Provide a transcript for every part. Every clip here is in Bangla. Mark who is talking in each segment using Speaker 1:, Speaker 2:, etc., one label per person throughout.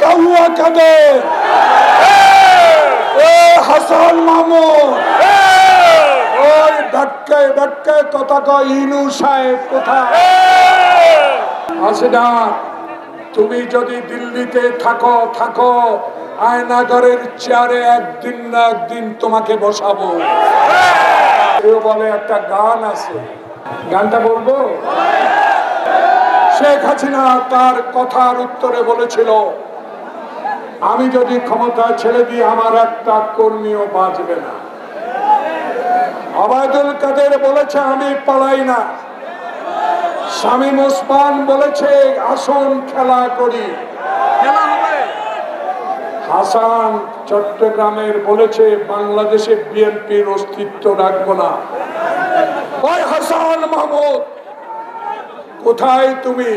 Speaker 1: क्या हुआ कदर হাসান মাহমুদ ওই ধাক্কে ধাক্কে কথা কয় ইনু সাহেব কোথায় আসে না? তুমি যদি দিল্লিতে থাকো থাকো, আয়নাগরের চেয়ারে একদিন না একদিন তোমাকে বসাবো। কেউ বলে একটা গান আছে, গানটা বলবো? শেখ হাসিনা তার কথার উত্তরে বলেছিল, আমি যদি ক্ষমতা ছেড়ে দিই আমার একটা কর্মীও বাঁচবে না। ওবায়দুল কাদের বলেছে আমি পালাই না। শামীম ওসমান বলেছে আসন খেলা করি। হাসান চট্টগ্রামের বলেছে বাংলাদেশে বিএনপির অস্তিত্ব রাখবো না। ওই হাসান মাহমুদ কোথায় তুমি?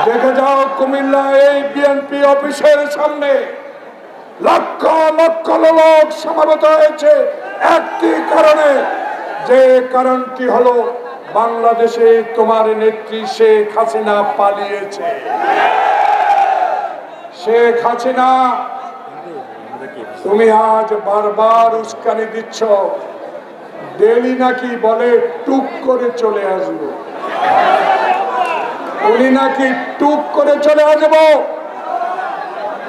Speaker 1: দেখে যাও কুমিল্লা এই বিএনপি অফিসের সামনে লক্ষ লক্ষ লোক সমাবেত হয়েছে একটি কারণে, যে কারণটি হলো বাংলাদেশে তোমার নেত্রী শেখ হাসিনা পালিয়েছে। শেখ হাসিনা তুমি আজ বারবার উস্কানি দিচ্ছ, ডেলি নাকি বলে টুক করে চলে আসবো, উনি নাকি টুক করে চলে আসবো।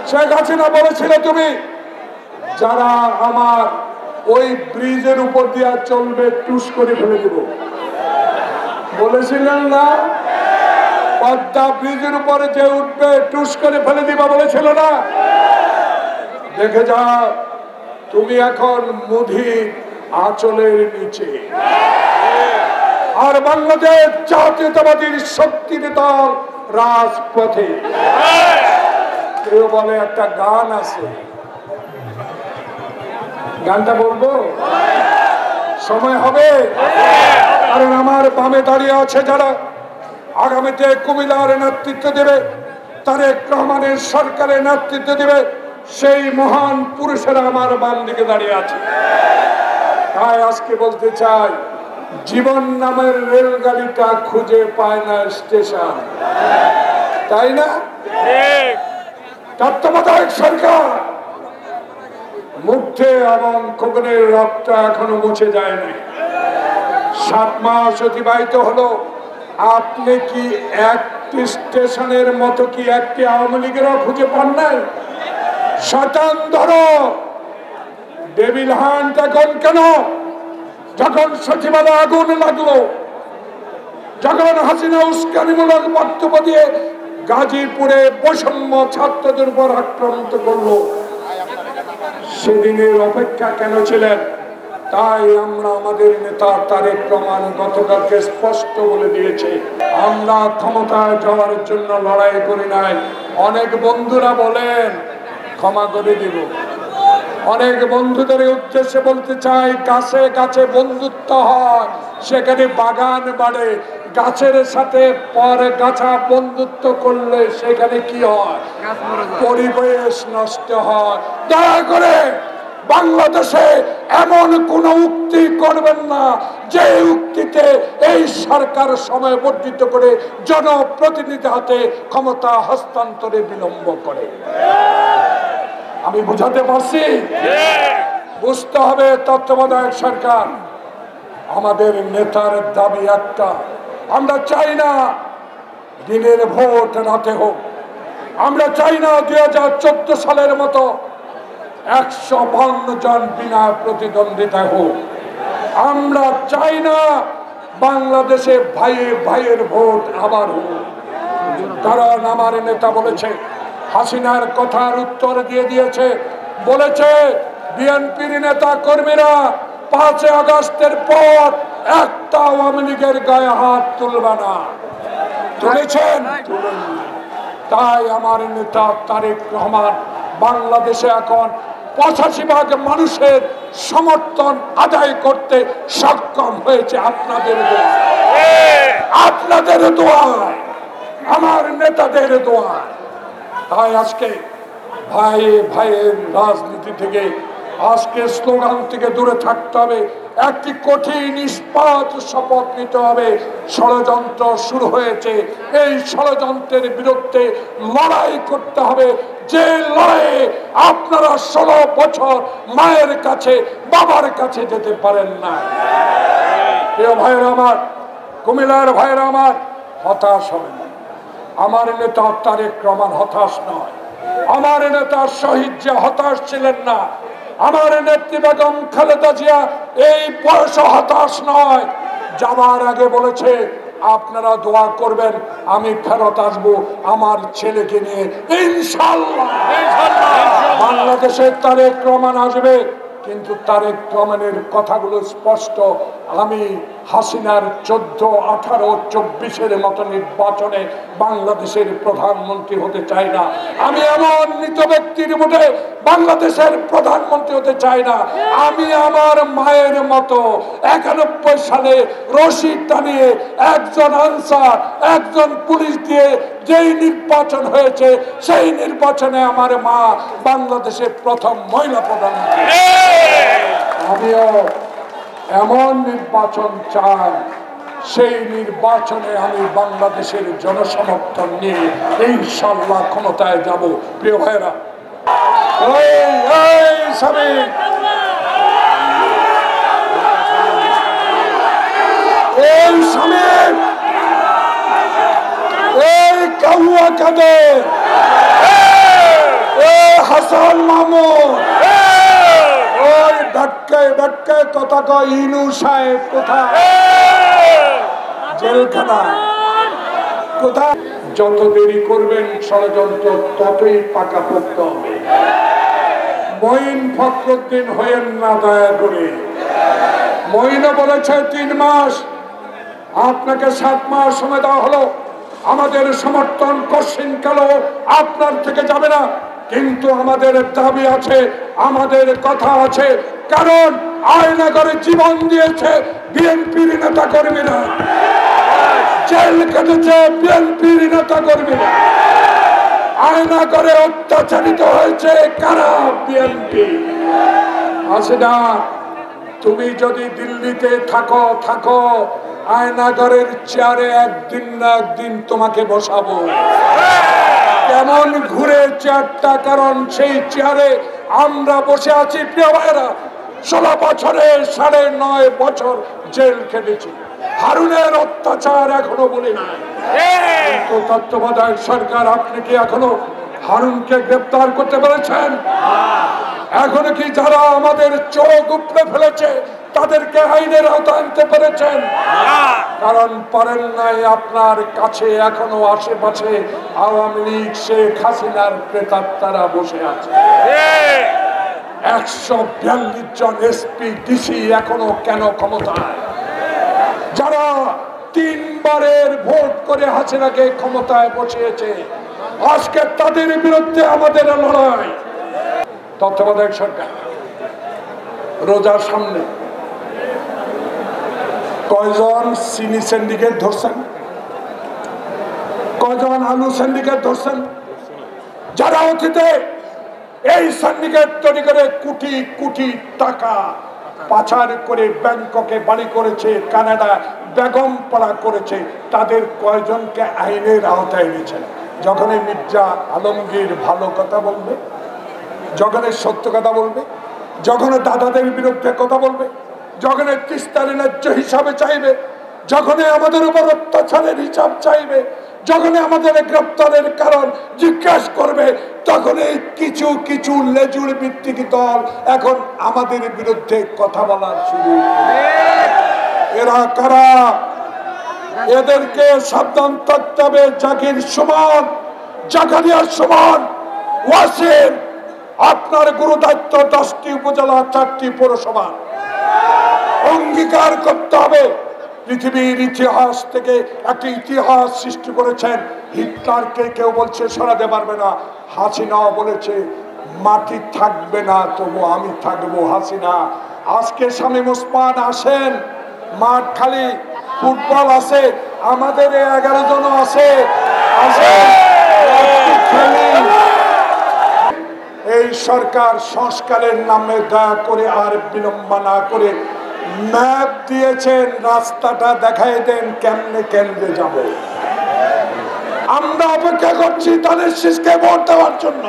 Speaker 1: শেখ হাসিনা বলেছিল তুমি যারা আমার ওই ব্রিজের উপর দিয়া চলবে টুস করে ফেলে দেব, বলেছিলেন না? পদ্মা ব্রিজের উপরে যে উঠবে টুস করে ফেলে দিবা বলেছিল না? দেখে যাও তুমি এখন মুধির আঁচলের নিচে। আর বাংলাদেশ জাতীয়তাবাদীর শক্তির দল রাজপথে। কেউ বলে একটা গান আছে, গানটা বলবো? সময় হবে? কারণ আমার বামে দাঁড়িয়ে আছে যারা আগামীতে কুমিল্লার নেতৃত্ব দেবে, তারেক রহমানের সরকারের নেতৃত্ব দেবে, সেই মহান পুরুষেরা আমার বাম দিকে দাঁড়িয়ে আছে। তাই আজকে বলতে চাই, জীবন নামের রেলগাড়িটা খুঁজে পায় না স্টেশন, তাই না? তত্ত্বাবধায়ক সরকার মুগ্ধে এবং খোকনের রক্তটা এখনো মুছে যায়নি। 7 মাস অতিবাহিত হলো, আপনি কি একটি স্টেশনের মতো কি একটি আওয়ামী লীগেরও খুঁজে পান নাই? শয়তান ধরো ডেভিল হান্ট এখন কেন? যখন সচিবালয়ে আগুন লাগলো, যখন হাসিনা উস্কানিমূলক বক্তব্য দিয়ে গাজীপুরে বৈষম্য ছাত্রদের উপর আক্রান্ত করলো, সেদিনের অপেক্ষা কেন ছিলেন? তাই আমরা আমাদের নেতা তারেক রহমান গতকালকে স্পষ্ট বলে দিয়েছে, আমরা ক্ষমতায় যাওয়ার জন্য লড়াই করি নাই। অনেক বন্ধুরা বলেন ক্ষমা করে দিব, অনেক বন্ধুদের উদ্দেশ্যে বলতে চাই, গাছে গাছে বন্ধুত্ব হয়, সেখানে বাগান বাড়ে। গাছের সাথে পরে গাছা বন্ধুত্ব করলে সেখানে কি হয়? পরিবেশ নষ্ট হয়। দয়া করে বাংলাদেশে এমন কোন উক্তি করবেন না যে উক্তিতে এই সরকার সময় বর্ধিত করে জনপ্রতিনিধি হাতে ক্ষমতা হস্তান্তরে বিলম্ব করে। আমি বুঝাতে পারছি? বুঝতে হবে তত্ত্বাবধায়ক সরকার। আমাদের নেতার দাবি একটা, আমরা চাই না দিনের ভোট রাতে হোক, আমরা চাই না 2014 সালের মতো 152 জন বিনা প্রতিদ্বন্দ্বিতা হোক, আমরা চাই না বাংলাদেশে ভাইয়ে ভাইয়ের ভোট আবার হোক। কারণ আমার নেতা বলেছে, হাসিনার কথার উত্তর দিয়ে দিয়েছে, বলেছে বিএনপির নেতা কর্মীরা 5 আগস্টের পর একটা আওয়ামী লীগের গায়ে হাত তুলবে না। তুলেছেন? তাই আমার নেতা তারেক রহমান বাংলাদেশে এখন 85% মানুষের সমর্থন আদায় করতে সক্ষম হয়েছে আপনাদের দোয়ায়, আপনাদের দোয়ায়, আমার নেতাদের দোয়ায়। তাই আজকে ভাই ভাইয়ের রাজনীতি থেকে, আজকে স্লোগান থেকে দূরে থাকতে হবে। একটি কঠিন ইস্পাত শপথ নিতে হবে। ষড়যন্ত্র শুরু হয়েছে, এই ষড়যন্ত্রের বিরুদ্ধে লড়াই করতে হবে। যে লড়াইয়ে আপনারা 16 বছর মায়ের কাছে বাবার কাছে যেতে পারেন না। প্রিয় ভাইয়েরা আমার, কুমিল্লার ভাইয়েরা আমার, হতাশ হবেন না। আমার নেতা তারেক রহমান হতাশ নয়, আমার নেতা শহীদ জিয়া হতাশ ছিলেন না, আমার নেত্রী বেগম খালেদা জিয়া এই বয়সে হতাশ নয়। যাবার আগে বলেছে আপনারা দোয়া করবেন আমি ফেরত আসবো আমার ছেলেকে নিয়ে ইনশাআল্লাহ। বাংলাদেশে তারেক রহমান আসবে, কিন্তু তারেক রহমানের কথাগুলো স্পষ্ট। আমি হাসিনার 14, 18, 24-এর মতো নির্বাচনে বাংলাদেশের প্রধানমন্ত্রী হতে চাই না। আমি এমন মৃত ব্যক্তির ভোটে বাংলাদেশের প্রধানমন্ত্রী হতে চাই না। আমি আমার মায়ের মতো 91 সালে রশি টানিয়ে একজন আনসার, একজন পুলিশ দিয়ে যেই নির্বাচন হয়েছে, সেই নির্বাচনে আমার মা বাংলাদেশের প্রথম মহিলা প্রধানমন্ত্রী। আমিও এমন নির্বাচন চাই, সেই নির্বাচনে আমি বাংলাদেশের জনসমর্থন নিয়ে ইনশাআল্লাহ ক্ষমতায় যাব। প্রিয় ভাইরা, হাসান মামুন, ওই ধাক্কায় ধাক্কায় কথা কয় ইনু সাহেব কোথায়, জেলখানা কোথায়। যত দেরি করবেন ষড়যন্ত্র ততই পাকাপোক্ত হবে। মঈন ফখরুদ্দিন হয়েন না দয়া করে। মঈনও বলেছে 3 মাস, আপনাকে 7 মাস সময় দেওয়া হলো। আমাদের সমর্থন কশিন কালো আপনার থেকে যাবে না, কিন্তু আমাদের দাবি আছে, আমাদের কথা আছে। কারণ আয়নাগরে জীবন দিয়েছে বিএনপির নেতা কর্মীরা, জেল কেটেছে বিএনপির নেতা কর্মীরা, আয়নাগরে অত্যাচারিত হয়েছে কারা? বিএনপি। আছে না? তুমি যদি দিল্লিতে থাকো থাকো, আয়নাগরের চেয়ারে একদিন না একদিন তোমাকে বসাবো। কেমন ঘুরে চেয়ারটা, কারণ সেই চেয়ারে আমরা বসে আছি। প্রিয় ভাইয়েরা, 16 বছরে 9.5 বছর জেল খেটেছি। হারুনের অত্যাচার এখনো বলি নাই, কিন্তু তত্ত্বাবধায়ক সরকার আপনি কি এখনো হারুনকে গ্রেপ্তার করতে পেরেছেন? এখনো কি যারা আমাদের চোখ উপড়ে ফেলেছে তাদেরকে আইনের আওতায় আনতে পেরেছেন? কারণ পারেন নাই। আপনার কাছে এখনো আশেপাশে আওয়ামী লীগ, শেখ হাসিনার প্রেতাত্মারা বসে আছে। 142 জন এসপি ডিসি এখনো কেন ক্ষমতায়? যারা 3 বারের ভোট করে হাসিনাকে ক্ষমতায় বসিয়েছে, আজকে তাদের বিরুদ্ধে আমাদের লড়াই। তত্ত্বাবধায়ক সরকার রোজার সামনে কয়জন চিনি সিন্ডিকেট ধরছেন? কয়জন আলু সিন্ডিকেট ধরছেন? যারা অতীতে এই সিন্ডিকেট তৈরি করে কোটি কোটি টাকা পাচার করে ব্যাংককে বাড়ি করেছে, কানাডা বেগমপাড়া করেছে, তাদের কয়জনকে আইনের আওতায় এনেছেন? যখন মির্জা আলমগীর ভালো কথা বলবে, যখন সত্য কথা বলবে, যখন দাদাদের বিরুদ্ধে কথা বলবে, যখন তিস্তার ন্যায্য হিসাবে চাইবে, যখন আমাদের উপর অত্যাচারের হিসাব চাইবে, যখন আমাদের গ্রেপ্তারের কারণ জিজ্ঞাসা করবে, তখন এই কিছু কিছু লেজুর ভিত্তিক দল এখন আমাদের বিরুদ্ধে কথা বলার শুরু। এরা কারা? এদেরকে সাবধান থাকতে হবে। জাকির সুমন, জাকারিয়া সুমন, ওয়াসিম, আপনার গুরু দায়িত্ব 10টি উপজেলা, 4টি পৌরসভা। অঙ্গীকার করতে হবে। পৃথিবীর ইতিহাস থেকে একটি ইতিহাস সৃষ্টি করেছেন। হিটলারকে কেউ বলছে সরাতে পারবে না, হাসিনাও বলেছে মাটি থাকবে না তবু আমি থাকবো হাসিনা। আজকে শামীম ওসমান আসেন, মাঠ খালি, ফুটবল আছে, আমাদের 11 জন আছে, এই সরকার সংস্কারের নামে দয়া করে আর বিলম্ব না করে ম্যাপ দিয়েছেন, রাস্তাটা দেখাই দেন কেমনে কেন্দ্রে যাব। আমরা অপেক্ষা করছি তাদের শীষকে ভোট দেওয়ার জন্য।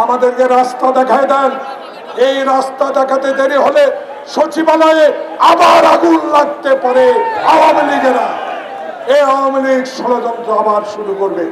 Speaker 1: আমাদেরকে রাস্তা দেখাই দেন। এই রাস্তা দেখাতে দেরি হলে সচিবালয়ে আবার আগুন লাগতে পারে। আওয়ামী লীগেরা, এই আওয়ামী লীগ ষড়যন্ত্র আবার শুরু করবে।